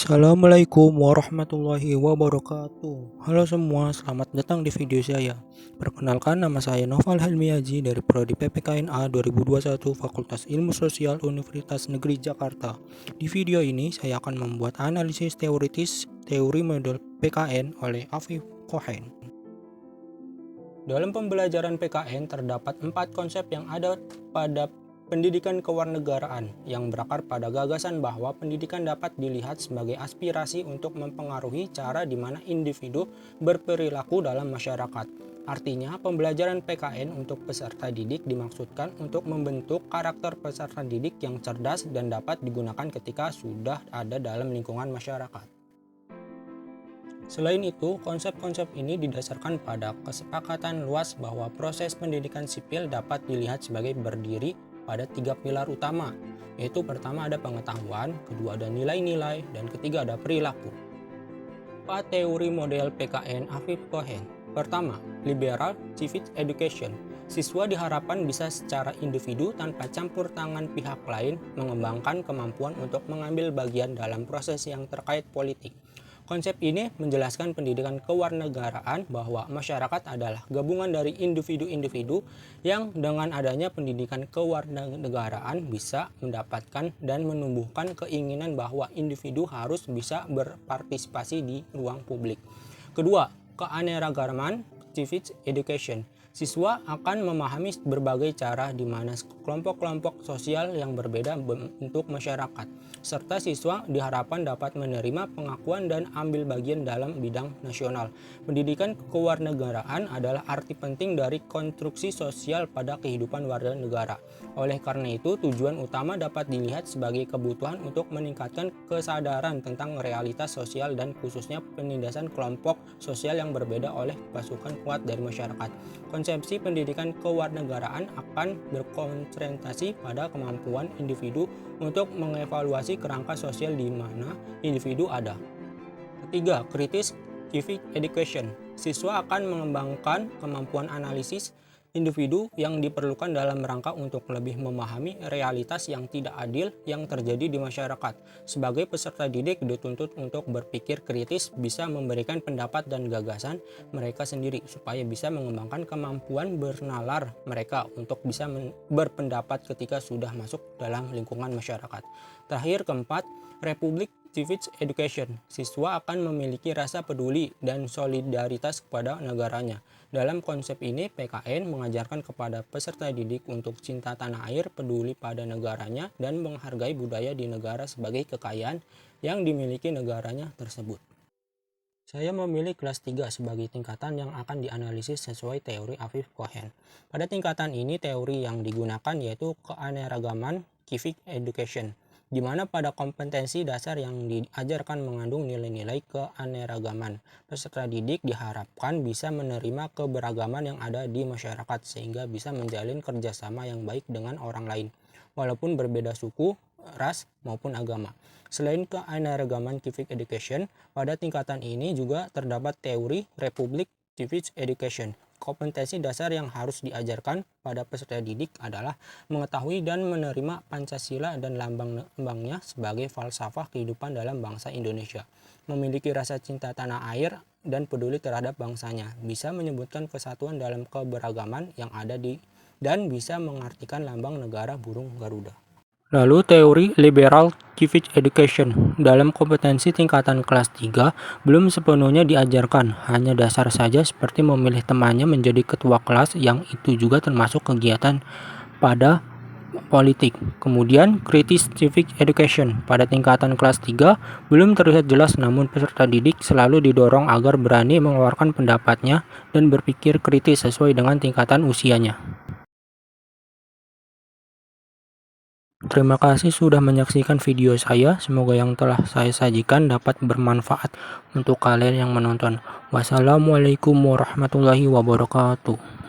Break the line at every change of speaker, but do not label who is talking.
Assalamualaikum warahmatullahi wabarakatuh. Halo semua, selamat datang di video saya. Perkenalkan, nama saya Noval Helmiaji dari Prodi PPKN A 2021 Fakultas Ilmu Sosial Universitas Negeri Jakarta. Di video ini saya akan membuat analisis teoritis teori model PKN oleh Afif Cohen. Dalam pembelajaran PKN terdapat 4 konsep yang ada pada pendidikan kewarganegaraan yang berakar pada gagasan bahwa pendidikan dapat dilihat sebagai aspirasi untuk mempengaruhi cara di mana individu berperilaku dalam masyarakat. Artinya, pembelajaran PKN untuk peserta didik dimaksudkan untuk membentuk karakter peserta didik yang cerdas dan dapat digunakan ketika sudah ada dalam lingkungan masyarakat. Selain itu, konsep-konsep ini didasarkan pada kesepakatan luas bahwa proses pendidikan sipil dapat dilihat sebagai berdiri pada 3 pilar utama, yaitu pertama ada pengetahuan, kedua ada nilai-nilai, dan ketiga ada perilaku. Apa teori model PKN Afif Cohen? Pertama, liberal civic education. Siswa diharapkan bisa secara individu tanpa campur tangan pihak lain mengembangkan kemampuan untuk mengambil bagian dalam proses yang terkait politik. Konsep ini menjelaskan pendidikan kewarganegaraan bahwa masyarakat adalah gabungan dari individu-individu yang dengan adanya pendidikan kewarganegaraan bisa mendapatkan dan menumbuhkan keinginan bahwa individu harus bisa berpartisipasi di ruang publik. Kedua, keanekaragaman civic education. Siswa akan memahami berbagai cara di mana kelompok-kelompok sosial yang berbeda bentuk masyarakat, serta siswa diharapkan dapat menerima pengakuan dan ambil bagian dalam bidang nasional. Pendidikan kewarganegaraan adalah arti penting dari konstruksi sosial pada kehidupan warga negara. Oleh karena itu, tujuan utama dapat dilihat sebagai kebutuhan untuk meningkatkan kesadaran tentang realitas sosial dan khususnya penindasan kelompok sosial yang berbeda oleh pasukan kuat dari masyarakat. Konsepsi pendidikan kewarganegaraan akan berkonsentrasi pada kemampuan individu untuk mengevaluasi kerangka sosial di mana individu ada. Ketiga, kritis civic education. Siswa akan mengembangkan kemampuan analisis individu yang diperlukan dalam rangka untuk lebih memahami realitas yang tidak adil yang terjadi di masyarakat. Sebagai peserta didik dituntut untuk berpikir kritis, bisa memberikan pendapat dan gagasan mereka sendiri supaya bisa mengembangkan kemampuan bernalar mereka untuk bisa berpendapat ketika sudah masuk dalam lingkungan masyarakat. Terakhir, keempat, republik civic education. Siswa akan memiliki rasa peduli dan solidaritas kepada negaranya. Dalam konsep ini, PKN mengajarkan kepada peserta didik untuk cinta tanah air, peduli pada negaranya, dan menghargai budaya di negara sebagai kekayaan yang dimiliki negaranya tersebut. Saya memilih kelas 3 sebagai tingkatan yang akan dianalisis sesuai teori Afif Cohen. Pada tingkatan ini, teori yang digunakan yaitu keanekaragaman civic education, di mana pada kompetensi dasar yang diajarkan mengandung nilai-nilai keanekaragaman. Peserta didik diharapkan bisa menerima keberagaman yang ada di masyarakat sehingga bisa menjalin kerjasama yang baik dengan orang lain, walaupun berbeda suku, ras, maupun agama. Selain keanekaragaman civic education, pada tingkatan ini juga terdapat teori republik civic education. Kompetensi dasar yang harus diajarkan pada peserta didik adalah mengetahui dan menerima Pancasila dan lambang-lambangnya sebagai falsafah kehidupan dalam bangsa Indonesia, memiliki rasa cinta tanah air dan peduli terhadap bangsanya, bisa menyebutkan kesatuan dalam keberagaman yang ada dan bisa mengartikan lambang negara burung Garuda. Lalu teori liberal civic education dalam kompetensi tingkatan kelas 3 belum sepenuhnya diajarkan, hanya dasar saja seperti memilih temannya menjadi ketua kelas yang itu juga termasuk kegiatan pada politik. Kemudian kritis civic education pada tingkatan kelas 3 belum terlihat jelas, namun peserta didik selalu didorong agar berani mengeluarkan pendapatnya dan berpikir kritis sesuai dengan tingkatan usianya. Terima kasih sudah menyaksikan video saya. Semoga yang telah saya sajikan dapat bermanfaat untuk kalian yang menonton. Wassalamualaikum warahmatullahi wabarakatuh.